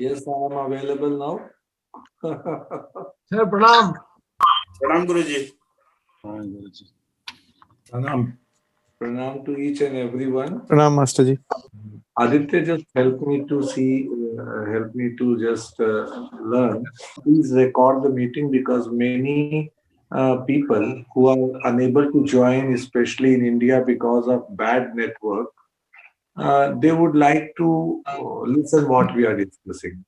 Yes, I am available now. Sir, pranam. Pranam Guruji. Pranam. Pranam to each and everyone. Pranam, Master Ji. Aditya, just help me to just learn. Please record the meeting because many people who are unable to join, especially in India because of bad network, they would like to listen what we are discussing.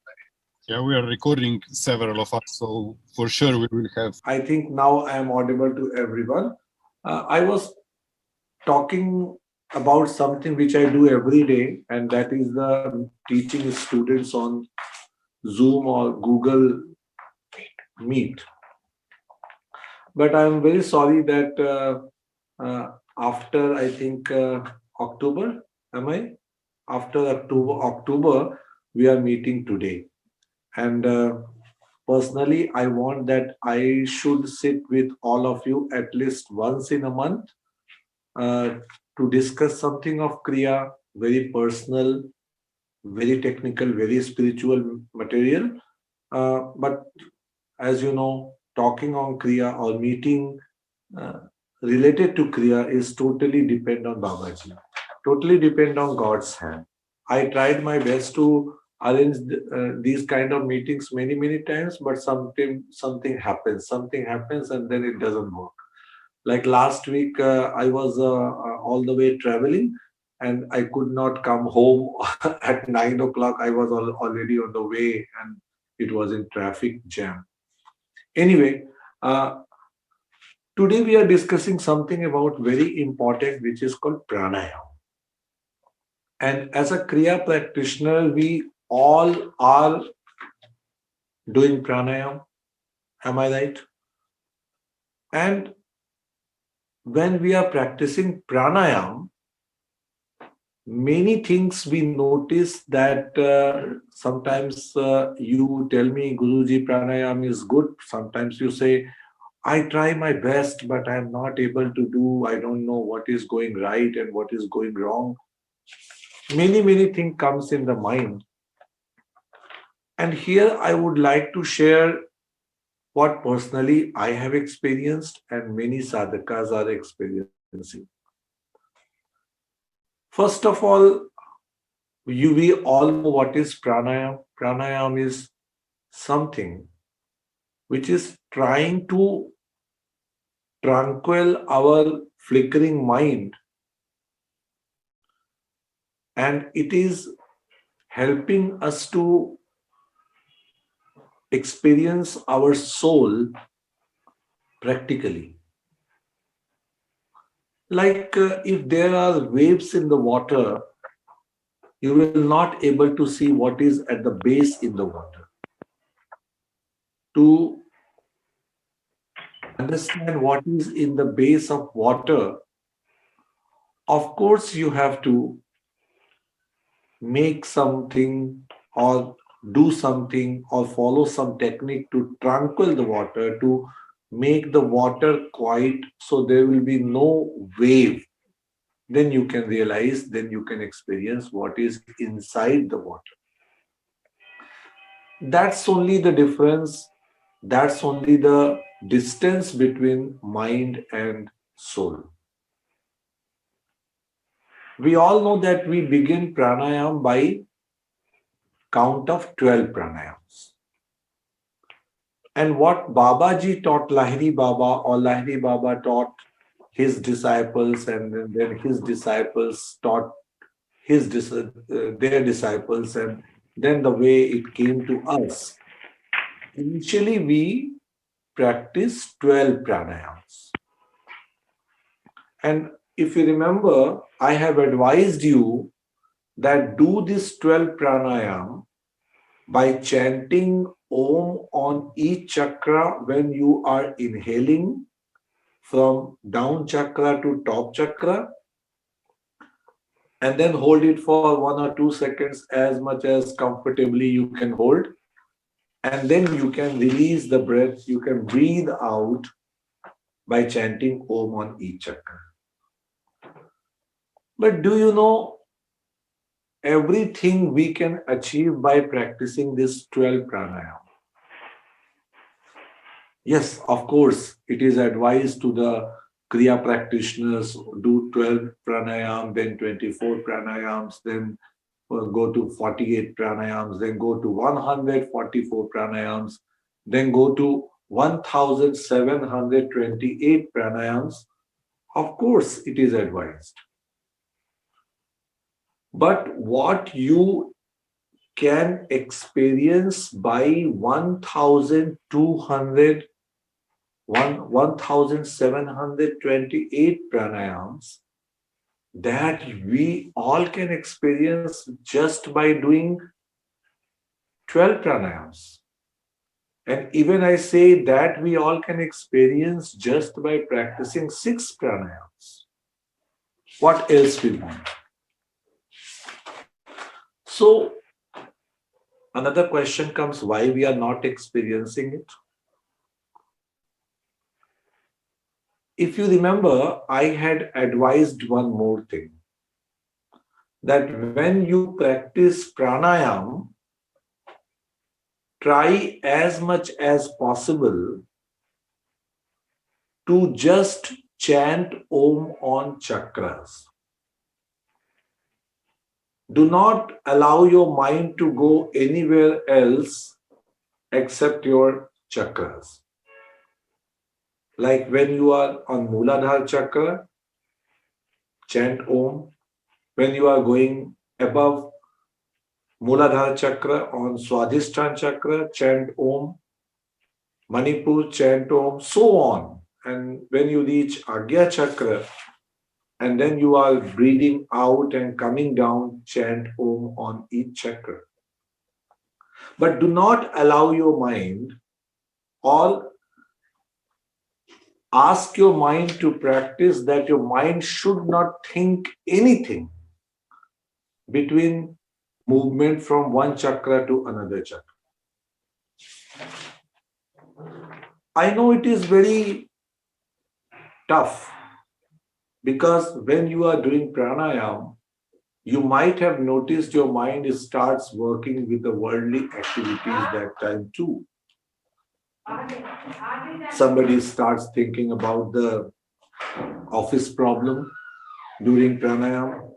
Yeah, we are recording several of us, so for sure we will have. I think now I am audible to everyone. I was talking about something which I do every day, and that is the teaching students on Zoom or Google Meet. But I'm very sorry that after I think October, am I? After October, we are meeting today. And personally, I want that I should sit with all of you at least once in a month to discuss something of Kriya, very personal, very technical, very spiritual material. But as you know, talking on Kriya or meeting uh, related to Kriya is totally depend on Babaji, totally depend on God's hand. I tried my best to arrange these kind of meetings many times, but something happens and then it doesn't work. Like last week, I was all the way traveling and I could not come home at 9 o'clock. I was already on the way and it was in traffic jam. Anyway, today we are discussing something about very important, which is called pranayama. And as a Kriya practitioner, we all are doing pranayama. Am I right? And when we are practicing pranayama, many things we notice that sometimes you tell me, Guruji, pranayama is good. Sometimes you say, I try my best, but I'm not able to do. I don't know what is going right and what is going wrong. Many things comes in the mind. And here I would like to share what personally I have experienced and many sadhakas are experiencing. First of all, we all know what is pranayama. Pranayama is something which is trying to tranquil our flickering mind, and it is helping us to experience our soul practically. Like if there are waves in the water, you will not able to see what is at the base in the water. To understand what is in the base of water, of course you have to make something or do something or follow some technique to tranquil the water, to make the water quiet so there will be no wave. Then you can realize, then you can experience what is inside the water. That's only the difference. That's only the distance between mind and soul. We all know that we begin pranayama by count of 12 pranayams. And what Babaji taught Lahiri Baba, or Lahiri Baba taught his disciples, and then his disciples taught their disciples, and then the way it came to us. Initially, we practiced 12 pranayams. And if you remember, I have advised you that do this 12 pranayam by chanting Om on each chakra when you are inhaling from down chakra to top chakra, and then hold it for 1 or 2 seconds, as much as comfortably you can hold. And then you can release the breath, you can breathe out by chanting Om on each chakra. But do you know, everything we can achieve by practicing this 12 pranayam? Yes, of course, it is advised to the Kriya practitioners, do 12 pranayam, then 24 pranayams, then go to 48 pranayams, then go to 144 pranayams, then go to 1728 pranayams. Of course, it is advised. But what you can experience by 1728 pranayams, that we all can experience just by doing 12 pranayams. And even I say that we all can experience just by practicing 6 pranayams. What else we want? So another question comes, why we are not experiencing it? If you remember, I had advised one more thing, that when you practice pranayam, try as much as possible to just chant Om on chakras. Do not allow your mind to go anywhere else except your chakras. Like when you are on Mooladhara chakra, chant Om. When you are going above Mooladhara chakra on Swadhisthana chakra, chant Om. Manipur, chant Om, so on. And when you reach Agya chakra, and then you are breathing out and coming down, chant Om on each chakra. But do not allow your mind, or ask your mind to practice that your mind should not think anything between movement from one chakra to another chakra. I know it is very tough, because when you are doing pranayam, you might have noticed your mind starts working with the worldly activities that time too. Somebody starts thinking about the office problem during pranayam.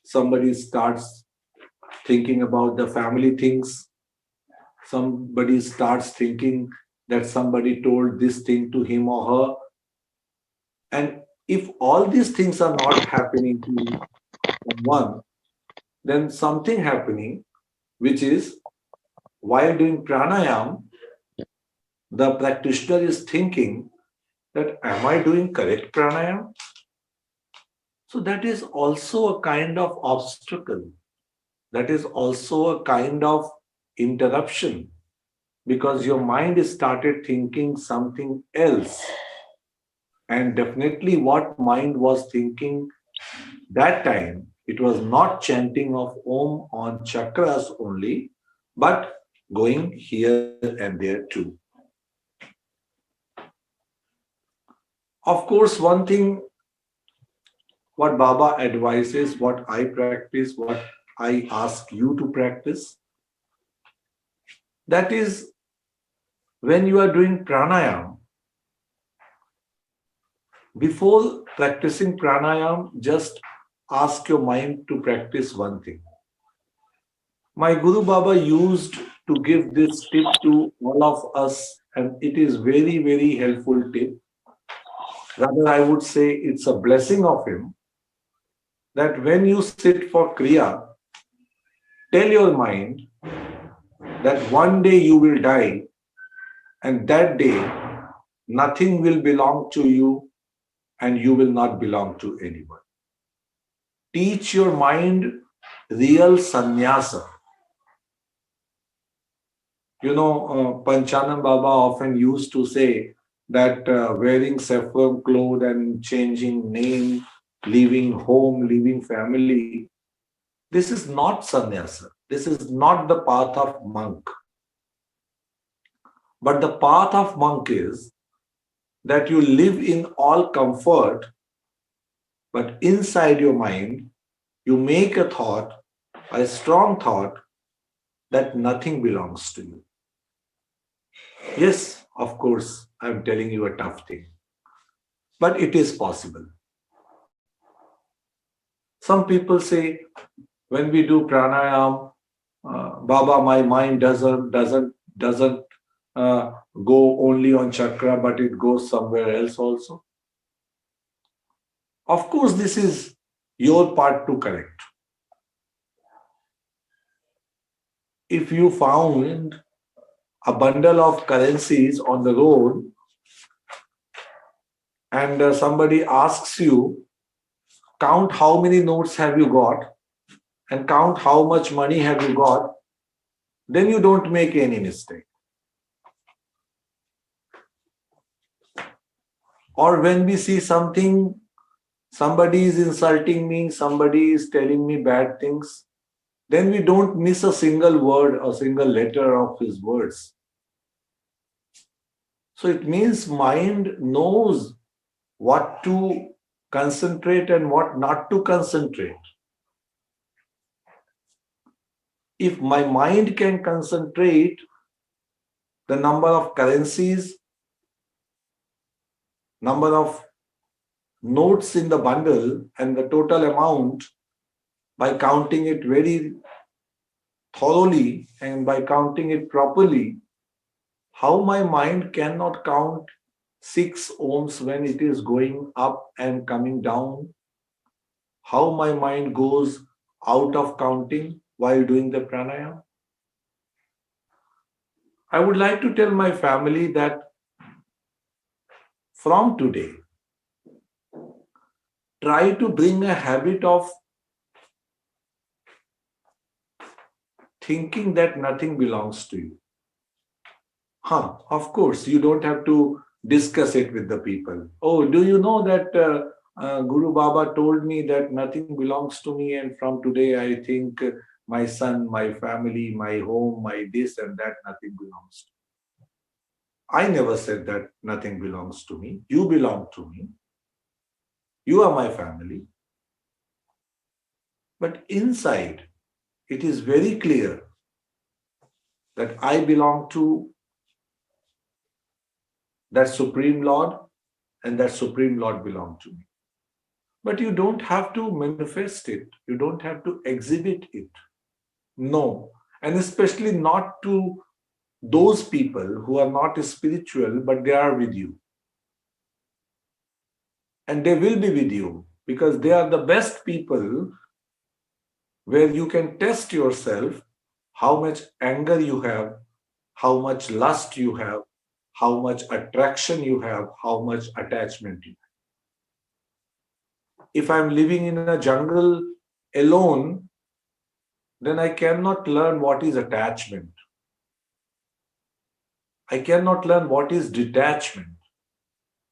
Somebody starts thinking about the family things. Somebody starts thinking that somebody told this thing to him or her. And if all these things are not happening to one, then something happening, which is while doing pranayam, the practitioner is thinking that, am I doing correct pranayam? So that is also a kind of obstacle. That is also a kind of interruption, because your mind started thinking something else. And definitely what mind was thinking that time, it was not chanting of Om on chakras only, but going here and there too. Of course, one thing, what Baba advises, what I practice, what I ask you to practice, that is, when you are doing pranayam, before practicing pranayam, just ask your mind to practice one thing. My Guru Baba used to give this tip to all of us, and it is very, very helpful tip. Rather, I would say it's a blessing of him that when you sit for Kriya, tell your mind that one day you will die, and that day nothing will belong to you and you will not belong to anyone. Teach your mind real sannyasa. Panchanam Baba often used to say that wearing saffron clothes and changing name, leaving home, leaving family, this is not sannyasa. This is not the path of monk. But the path of monk is that you live in all comfort, but inside your mind, you make a thought, a strong thought, that nothing belongs to you. Yes, of course, I'm telling you a tough thing, but it is possible. Some people say, when we do pranayam, Baba, my mind doesn't go only on chakra, but it goes somewhere else also. Of course, this is your part to correct. If you found a bundle of currencies on the road and somebody asks you, count how many notes have you got and count how much money have you got, then you don't make any mistake. Or when we see something, somebody is insulting me, somebody is telling me bad things, then we don't miss a single word or single letter of his words. So it means mind knows what to concentrate and what not to concentrate. If my mind can concentrate the number of currencies, number of notes in the bundle and the total amount by counting it very thoroughly and by counting it properly, how my mind cannot count 6 ohms when it is going up and coming down? How my mind goes out of counting while doing the pranayama? I would like to tell my family that from today, try to bring a habit of thinking that nothing belongs to you. Of course, you don't have to discuss it with the people. Oh, do you know that Guru Baba told me that nothing belongs to me, and from today I think my son, my family, my home, my this and that, nothing belongs to me. I never said that nothing belongs to me. You belong to me. You are my family. But inside, it is very clear that I belong to that Supreme Lord and that Supreme Lord belong to me. But you don't have to manifest it. You don't have to exhibit it. No. And especially not to those people who are not spiritual, but they are with you. And they will be with you because they are the best people where you can test yourself how much anger you have, how much lust you have, how much attraction you have, how much attachment you have. If I'm living in a jungle alone, then I cannot learn what is attachment. I cannot learn what is detachment.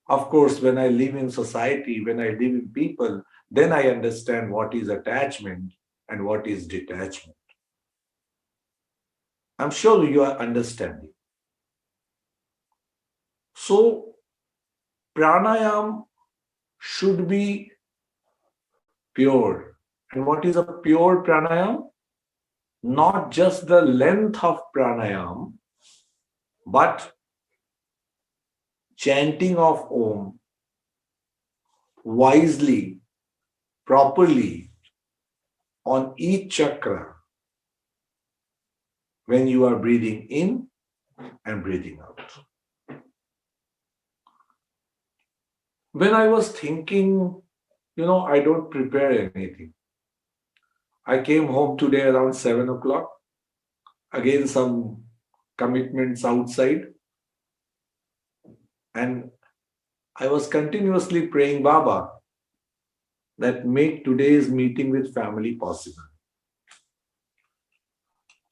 Of course, when I live in society, when I live in people, then I understand what is attachment and what is detachment. I'm sure you are understanding. So, pranayam should be pure. And what is a pure pranayam? Not just the length of pranayam, but chanting of Om wisely, properly on each chakra. when you are breathing in and breathing out. When I was thinking, I don't prepare anything. I came home today around 7 o'clock. Again, some commitments outside. And I was continuously praying, Baba, that make today's meeting with family possible.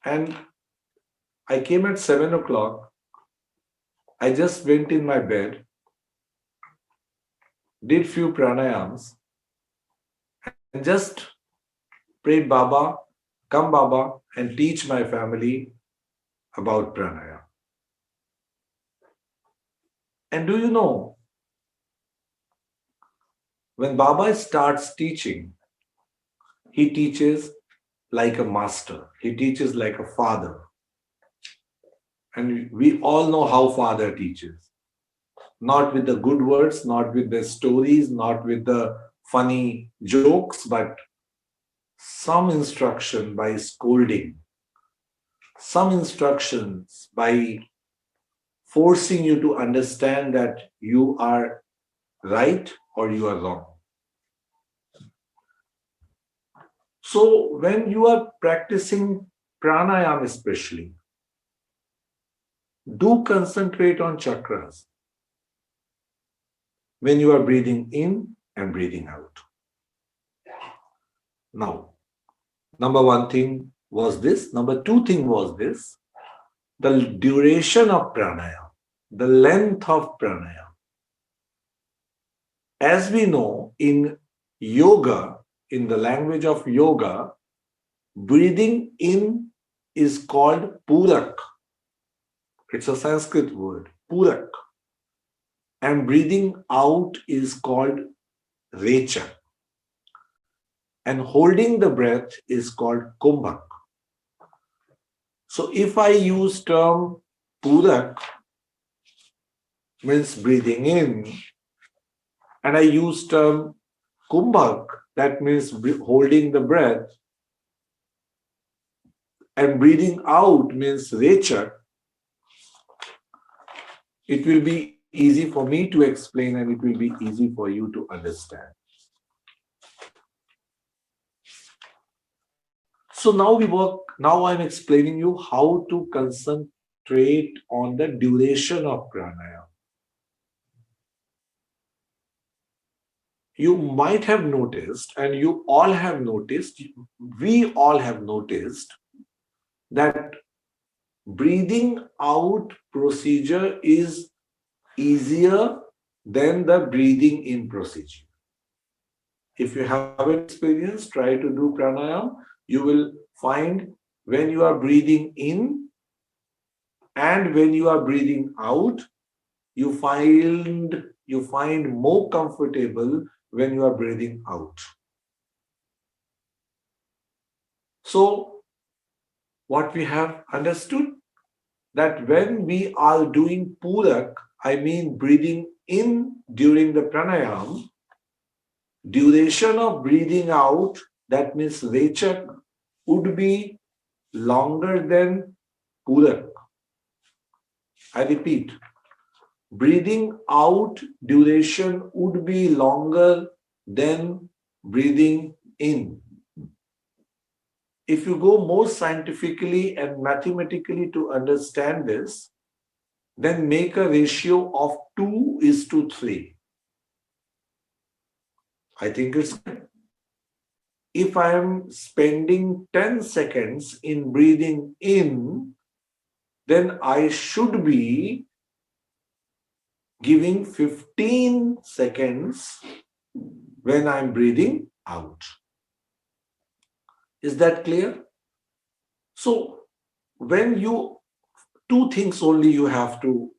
And I came at 7 o'clock. I just went in my bed, did few pranayams, and just prayed, Baba, come Baba, and teach my family about pranayama. And do you know, when Baba starts teaching, he teaches like a master. He teaches like a father. And we all know how father teaches. Not with the good words, not with the stories, not with the funny jokes, but some instruction by scolding, some instructions by forcing you to understand that you are right or you are wrong. So when you are practicing pranayama especially, do concentrate on chakras when you are breathing in and breathing out. Now, number one thing was this. Number two thing was this. The duration of pranayama, the length of pranayama. As we know, in yoga, in the language of yoga, breathing in is called purak. It's a Sanskrit word, purak. And breathing out is called recha. And holding the breath is called kumbhak. So if I use term purak, means breathing in, and I use term kumbhak, that means holding the breath, and breathing out means recha, it will be easy for me to explain and it will be easy for you to understand. So now I'm explaining you how to concentrate on the duration of pranayama. You might have noticed, and you all have noticed, we all have noticed that breathing out procedure is easier than the breathing in procedure. If you have an experience, try to do pranayama. You will find when you are breathing in and when you are breathing out, you find more comfortable when you are breathing out. So, what we have understood, that when we are doing purak, I mean breathing in during the pranayama, duration of breathing out, that means recha, would be longer than purak. I repeat, breathing out duration would be longer than breathing in. If you go more scientifically and mathematically to understand this, then make a ratio of 2:3. I think it's good. If I am spending 10 seconds in breathing in, then I should be giving 15 seconds when I'm breathing out. Is that clear? So, two things only you have to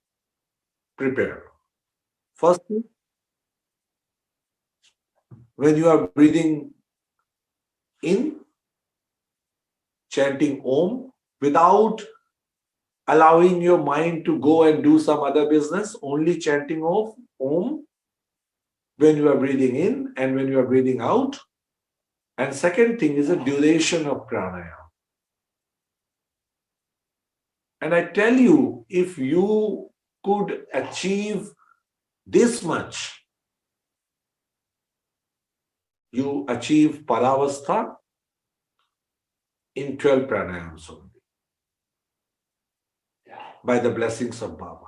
prepare. First, when you are breathing in, chanting Om, without allowing your mind to go and do some other business, only chanting of Om when you are breathing in and when you are breathing out. And second thing is the duration of pranayama. And I tell you, if you could achieve this much, you achieve Paravastha in 12 pranayams only, by the blessings of Baba.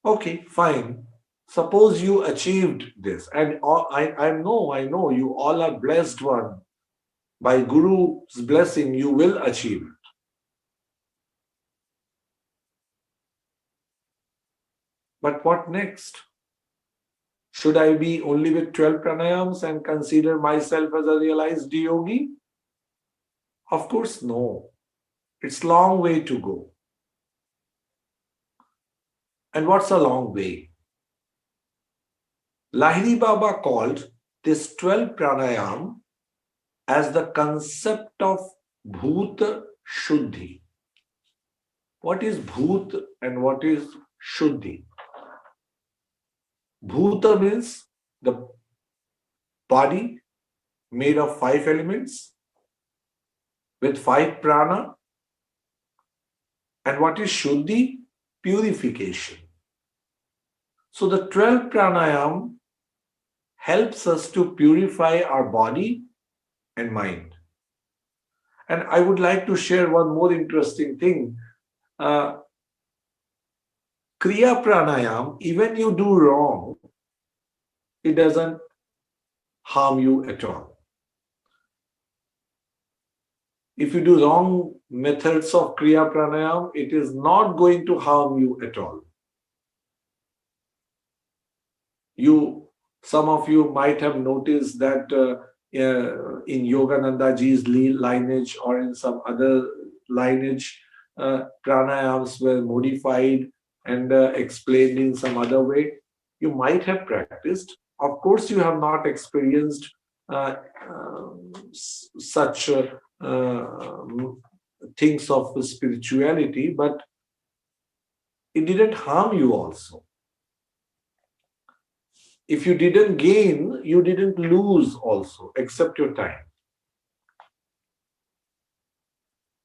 Okay, fine. Suppose you achieved this, and I know you all are blessed one. By Guru's blessing, you will achieve it. But what next? Should I be only with 12 pranayams and consider myself as a realized yogi? Of course, no. It's a long way to go. And what's a long way? Lahiri Baba called this 12 pranayam as the concept of Bhuta Shuddhi. What is Bhut and what is Shuddhi? Bhuta means the body made of 5 elements with 5 prana. And what is Shuddhi? Purification. So the 12 pranayam helps us to purify our body and mind. And I would like to share one more interesting thing. Kriya pranayam, even you do wrong, it doesn't harm you at all. If you do wrong methods of Kriya pranayam, it is not going to harm you at all. Some of you might have noticed that in Yogananda ji's lineage or in some other lineage, pranayams were modified and explained in some other way. You might have practiced. Of course, you have not experienced such things of spirituality, but it didn't harm you also. If you didn't gain, you didn't lose also, except your time.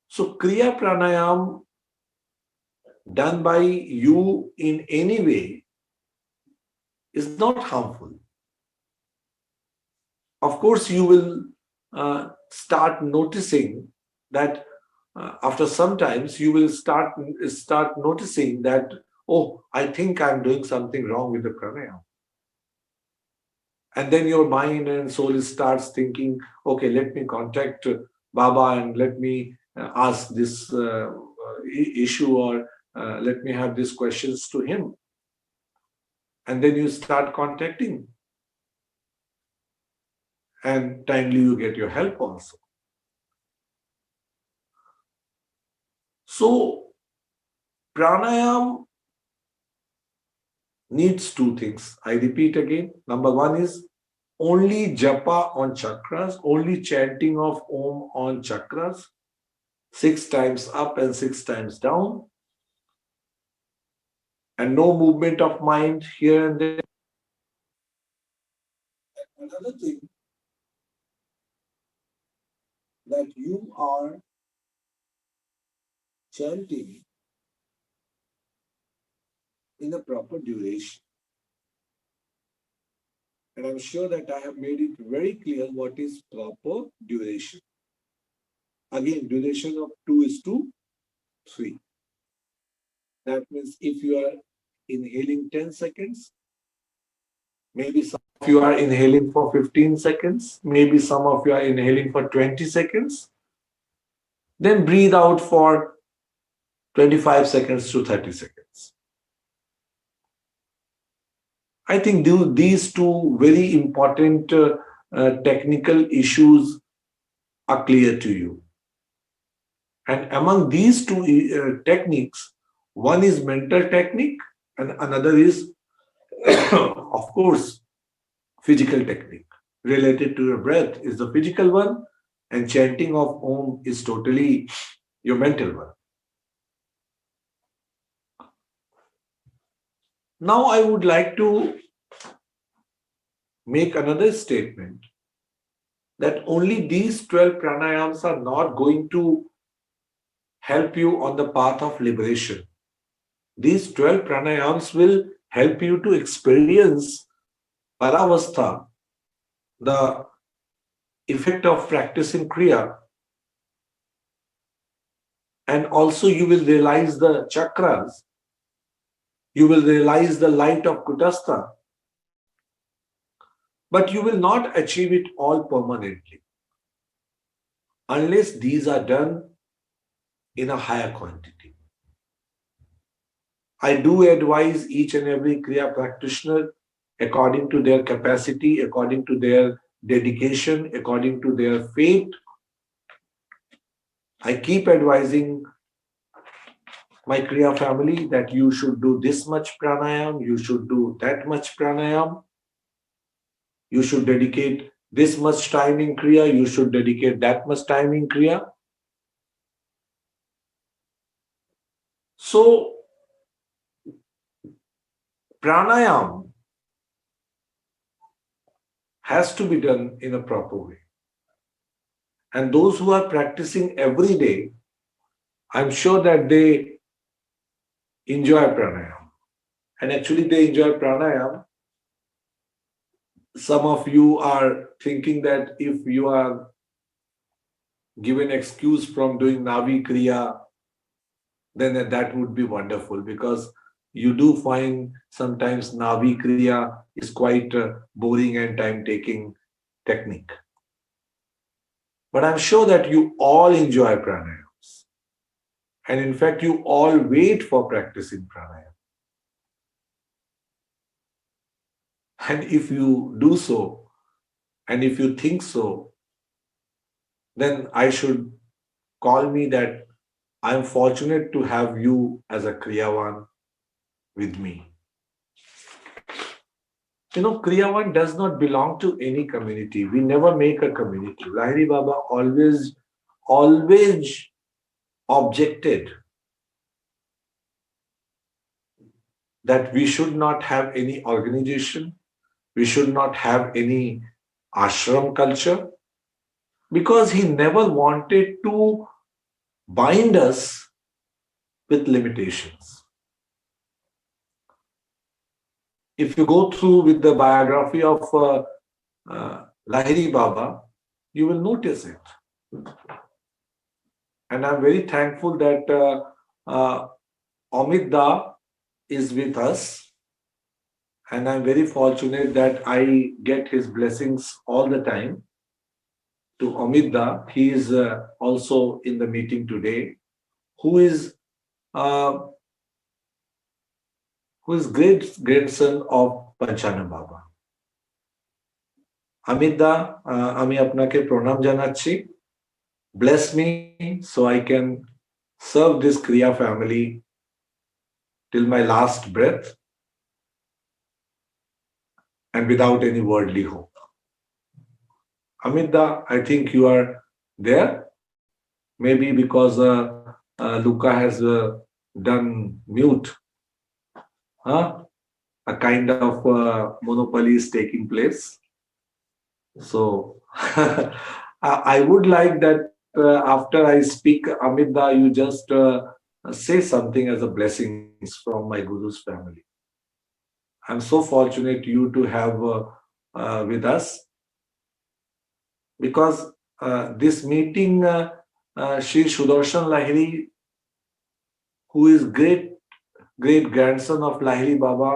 So Kriya Pranayam done by you in any way is not harmful. Of course, you will start noticing that after some times you will start noticing that, oh, I think I'm doing something wrong with the pranayam. And then your mind and soul starts thinking, okay, let me contact Baba and let me ask this issue, or let me have these questions to him. And then you start contacting. And timely you get your help also. So, pranayam needs 2 things. I repeat again. Number 1 is only japa on chakras, only chanting of Om on chakras, 6 times up and 6 times down, and no movement of mind here and there. Another thing, that you are chanting in a proper duration. And I'm sure that I have made it very clear what is proper duration. Again, duration of 2:3. That means if you are inhaling 10 seconds, maybe some of you are inhaling for 15 seconds, maybe some of you are inhaling for 20 seconds, then breathe out for 25 seconds to 30 seconds. I think these 2 very important technical issues are clear to you. And among these 2 techniques, one is mental technique and another is, of course, physical technique. Related to your breath is the physical one, and chanting of Om is totally your mental one. Now I would like to make another statement that only these 12 pranayams are not going to help you on the path of liberation. These 12 pranayams will help you to experience paravastha, the effect of practicing Kriya. And also you will realize the chakras. You will realize the light of Kutastha. But you will not achieve it all permanently unless these are done in a higher quantity. I do advise each and every Kriya practitioner according to their capacity, according to their dedication, according to their faith. I keep advising my Kriya family that you should do this much pranayam, you should do that much pranayam, you should dedicate this much time in Kriya, you should dedicate that much time in Kriya. So, pranayam has to be done in a proper way. And those who are practicing every day, I'm sure that they enjoy pranayam. And actually they enjoy pranayam. Some of you are thinking that if you are given excuse from doing Navi Kriya, then that would be wonderful, because you do find sometimes Navi Kriya is quite boring and time-taking technique. But I'm sure that you all enjoy pranayams. And in fact, you all wait for practicing pranayam. And if you do so, and if you think so, then I should call me that I'm fortunate to have you as a Kriyavan with me. You know, Kriyavan does not belong to any community. We never make a community. Lahiri Baba always objected that we should not have any organization, we should not have any ashram culture, because he never wanted to bind us with limitations. If you go through with the biography of Lahiri Baba, you will notice it. And I'm very thankful that Amit Da is with us. And I'm very fortunate that I get his blessings all the time. To Amit Da, he is also in the meeting today, who is great grandson of Panchana Baba. Amit Da, আমি আপনাকে প্রণাম জানাচ্ছি. Bless me so I can serve this Kriya family till my last breath and without any worldly hope. Amit Da, I think you are there. Maybe because Luca has done mute. A kind of monopoly is taking place. So I would like that after I speak, Amit Da, you just say something as a blessings from my Guru's family. I'm so fortunate you to have with us, because this meeting, Shri Sudarshan Lahiri, who is great grandson of Lahiri Baba,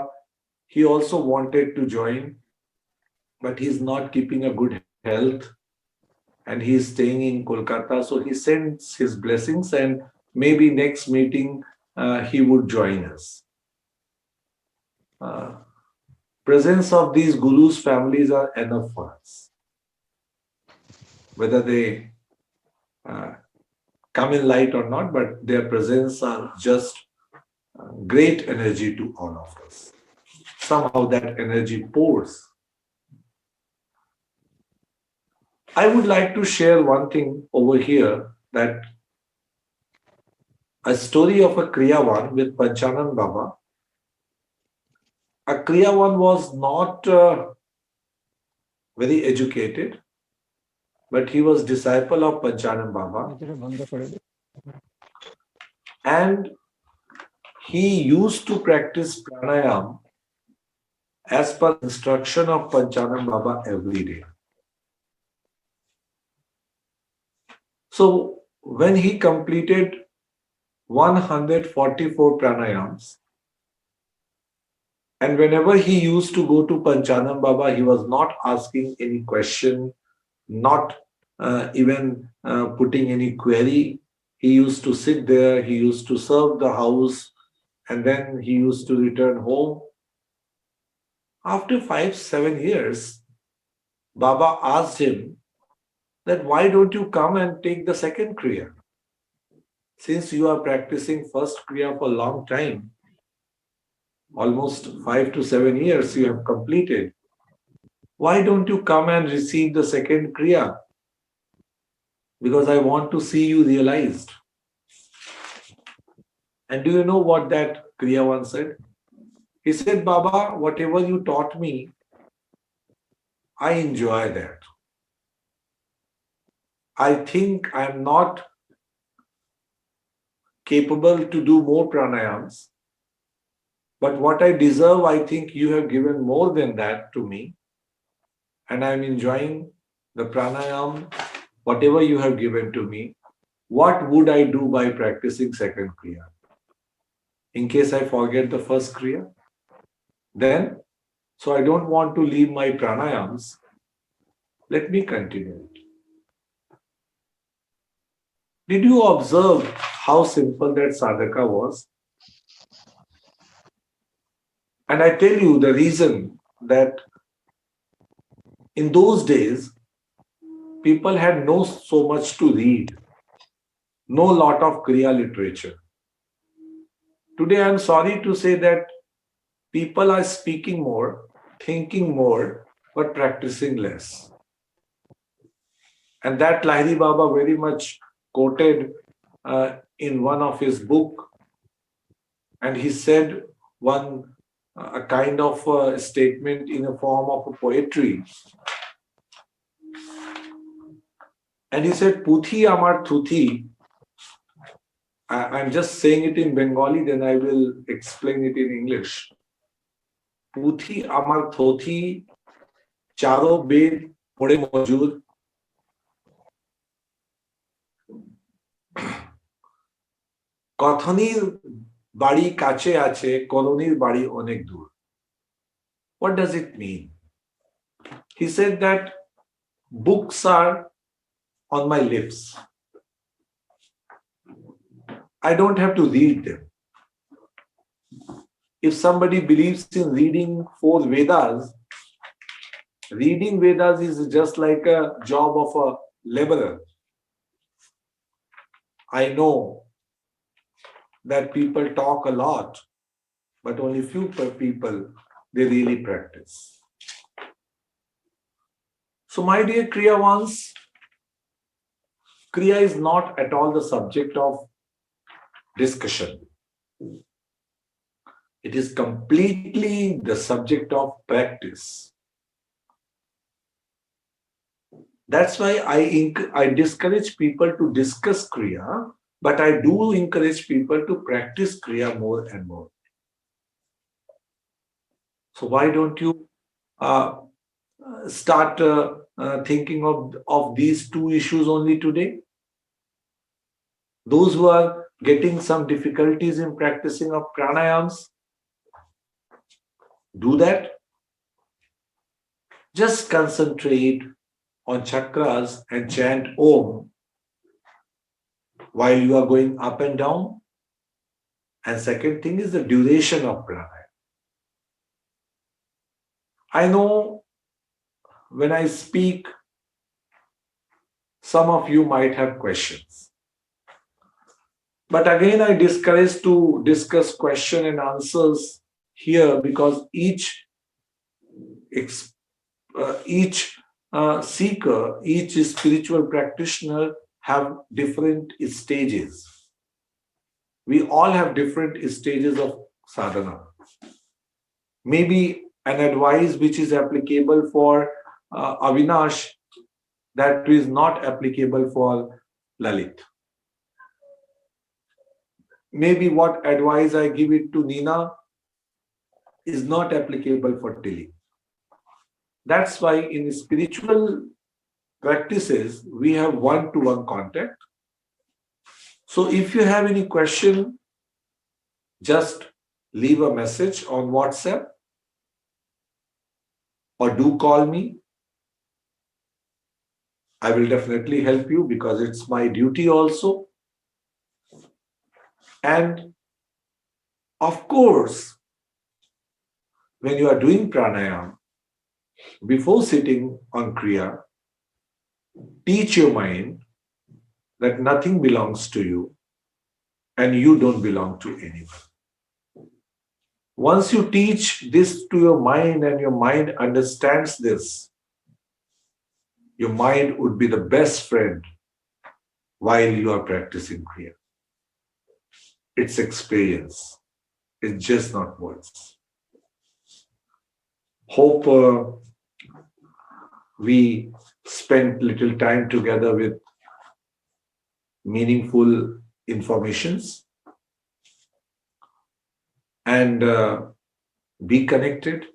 he also wanted to join, but he's not keeping a good health and he's staying in Kolkata. So he sends his blessings, and maybe next meeting he would join us. Presence of these gurus' families are enough for us. Whether they come in light or not, but their presence are just great energy to all of us. Somehow that energy pours. I would like to share one thing over here, that a story of a Kriyavan with Panchanan Baba. A Kriyavan was not very educated, but he was disciple of Panchanan Baba. And he used to practice pranayam as per instruction of Panchanam Baba every day. So when he completed 144 pranayams, and whenever he used to go to Panchanam Baba, he was not asking any question, not even putting any query. He used to sit there, he used to serve the house, and then he used to return home. After 5-7 years, Baba asked him that why don't you come and take the second Kriya? Since you are practicing first Kriya for a long time, almost 5 to 7 years you have completed, why don't you come and receive the second Kriya? Because I want to see you realized. And do you know what that Kriyavan said? He said, Baba, whatever you taught me, I enjoy that. I think I'm not capable to do more pranayams, but what I deserve, I think you have given more than that to me. And I'm enjoying the pranayam, whatever you have given to me. What would I do by practicing second Kriya? In case I forget the first Kriya? Then, so I don't want to leave my pranayams. Let me continue it. Did you observe how simple that sadhaka was? And I tell you the reason that in those days, people had no so much to read, no lot of Kriya literature. Today, I'm sorry to say that people are speaking more, thinking more, but practicing less. And that Lahiri Baba very much quoted in one of his book, and he said one a kind of statement in a form of a poetry. And he said, Puthi amar thuthi. I'm just saying it in Bengali, then I will explain it in English. Puthi amar thothi, charo bed pore mojur. Kathaniর বাড়ি কাছে আছে, কলোনির বাড়ি অনেক দূর. What does it mean? He said that books are on my lips. I don't have to read them. If somebody believes in reading 4 Vedas, reading Vedas is just like a job of a laborer. I know that people talk a lot, but only few people, they really practice. So my dear Kriyavans, Kriya is not at all the subject of discussion. It is completely the subject of practice. That's why I discourage people to discuss Kriya, but I do encourage people to practice Kriya more and more. So why don't you start thinking of these 2 issues only today? Those who are getting some difficulties in practicing of pranayams, do that. Just concentrate on chakras and chant Om while you are going up and down. And second thing is the duration of pranayama. I know when I speak, some of you might have questions. But again, I discourage to discuss question and answers here because each seeker, each spiritual practitioner have different stages. We all have different stages of sadhana. Maybe an advice which is applicable for Avinash, that is not applicable for Lalit. maybe what advice I give it to Nina is not applicable for Tilly. That's why in spiritual practices, we have one-to-one contact. So if you have any question, just leave a message on WhatsApp or do call me. I will definitely help you because it's my duty also. And of course, when you are doing pranayama, before sitting on Kriya, teach your mind that nothing belongs to you and you don't belong to anyone. Once you teach this to your mind and your mind understands this, your mind would be the best friend while you are practicing Kriya. It's experience. It's just not words. Hope we spent little time together with meaningful informations and be connected.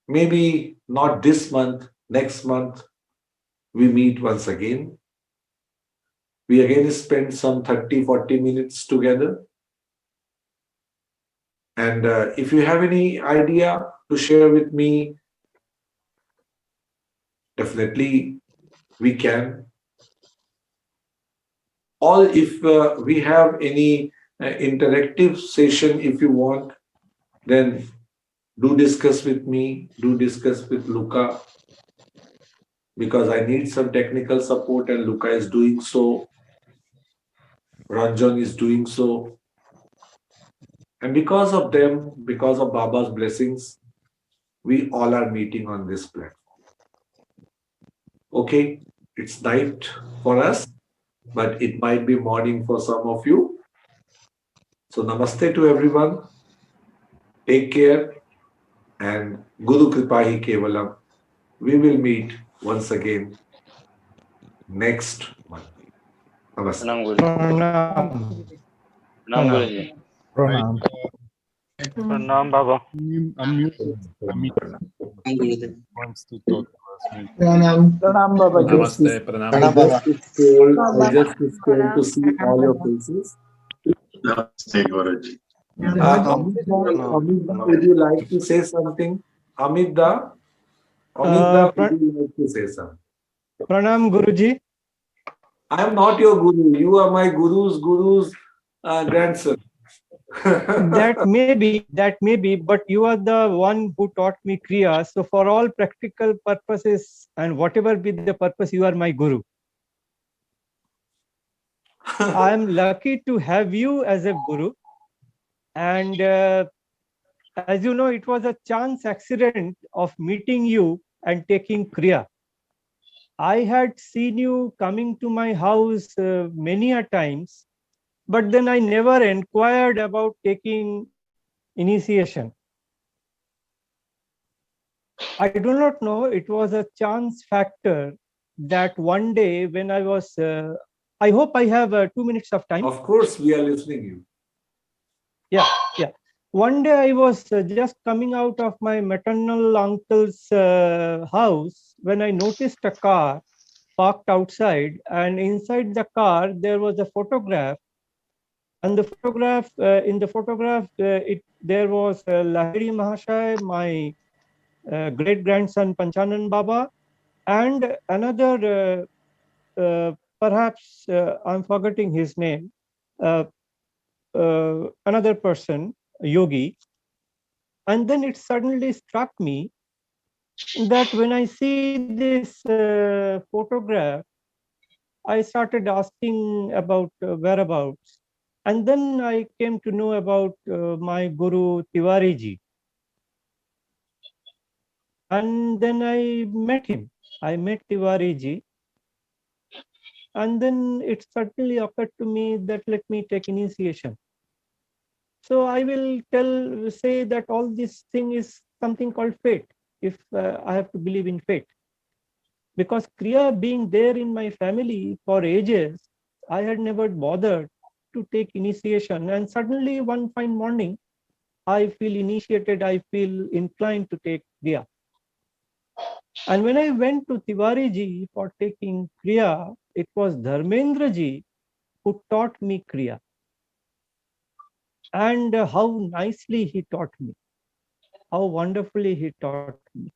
Maybe not this month, next month, we meet once again. We again spend some 30-40 minutes together. And if you have any idea to share with me, definitely we can. Or if we have any interactive session, if you want, then do discuss with me, do discuss with Luca, because I need some technical support and Luca is doing so. Ranjan is doing so. And because of them, because of Baba's blessings, we all are meeting on this platform. Okay, it's night for us, but it might be morning for some of you. So namaste to everyone. Take care and Guru Kripahi Kevalam. We will meet once again next month. Namaste. प्रणाम गुरुजी प्रणाम प्रणाम गुरुजी प्रणाम प्रणाम बाबा Amit wants to talk to us. Maybe. प्रणाम बाबा जी Namaste. I just scroll to see all your faces. नमस्ते गुरुजी Amida, would you like to say something? Amida, would you like to say something? प्रणाम गुरुजी I am not your guru. You are my guru's grandson. that may be, but you are the one who taught me Kriya. So for all practical purposes and whatever be the purpose, you are my guru. I am lucky to have you as a guru. And as you know, it was a chance accident of meeting you and taking Kriya. I had seen you coming to my house many a times, but then I never inquired about taking initiation. I do not know, it was a chance factor that one day when I was, I hope I have 2 minutes of time. Of course, we are listening to you. Yeah. One day I was just coming out of my maternal uncle's house when I noticed a car parked outside, and inside the car there was a photograph. And the photograph, there was Lahiri Mahashaya, my great grandson Panchanan Baba, and another, perhaps I'm forgetting his name, another person, Yogi. And then it suddenly struck me that when I see this photograph, I started asking about whereabouts. And then I came to know about my Guru Tiwari ji. And then I met him. I met Tiwari ji. And then it suddenly occurred to me that let me take initiation. So I will say that all this thing is something called fate, if I have to believe in fate. Because Kriya being there in my family for ages, I had never bothered to take initiation, and suddenly one fine morning, I feel initiated, I feel inclined to take Kriya. And when I went to Tiwari ji for taking Kriya, it was Dharmendra ji who taught me Kriya. And how nicely he taught me, how wonderfully he taught me.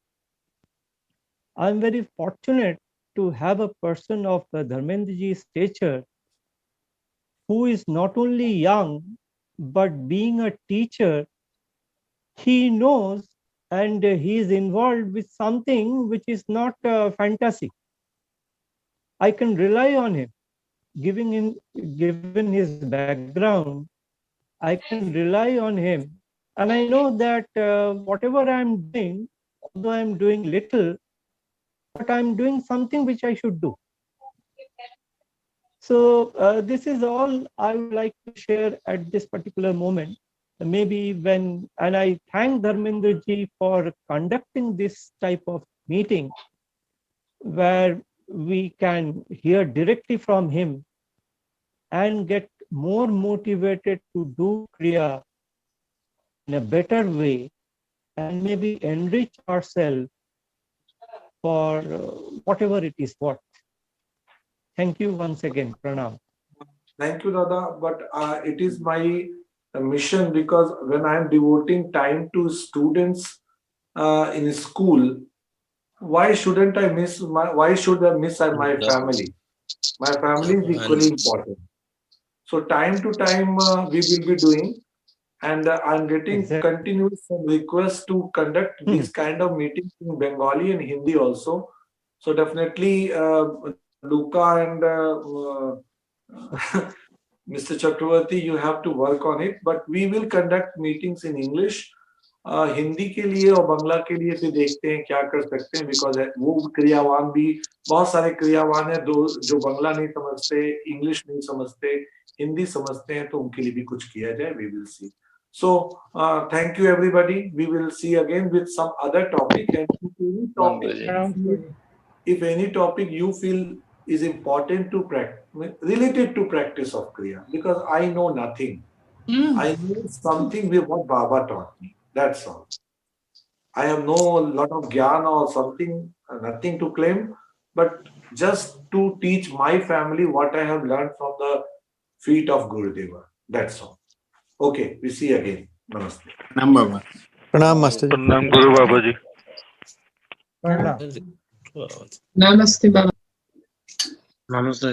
I'm very fortunate to have a person of Dharmendra ji's stature who is not only young, but being a teacher, he knows and he is involved with something which is not fantasy. I can rely on him, given his background. I can rely on him, and I know that whatever I'm doing, although I'm doing little, but I'm doing something which I should do. So this is all I would like to share at this particular moment. Maybe when, and I thank Dharmendra ji for conducting this type of meeting where we can hear directly from him and get more motivated to do Kriya in a better way and maybe enrich ourselves for whatever it is worth. Thank you once again, Pranam. Thank you, Dada. But it is my mission, because when I am devoting time to students in school, why shouldn't I miss why should I miss my family? My family is equally important. So time to time we will be doing, and I'm getting Exactly. continuous requests to conduct these kind of meetings in Bengali and Hindi also. So definitely Luca and Mr. Chakravarti, you have to work on it, but we will conduct meetings in English. Hindi के लिए और बांग्ला के लिए भी देखते हैं क्या कर सकते हैं, बिकॉज वो क्रियावान भी बहुत सारे क्रियावान है जो बांग्ला नहीं समझते, इंग्लिश नहीं समझते, हिंदी समझते हैं, तो उनके लिए भी कुछ किया जाए. We will see. So thank you everybody. We will see again with some other topic, and if any topic you feel is important to practice, related to practice of Kriya, because I know nothing. I know something with what Baba taught me. That's all. I have no lot of jnana or something, nothing to claim, but just to teach my family what I have learned from the feet of Gurudeva. That's all. Okay, we see again. Namaste. Pranam Baba. Pranam Master ji. प्रणाम गुरु बाबा जी. Pranam. Namaste, Baba. नमस्ते.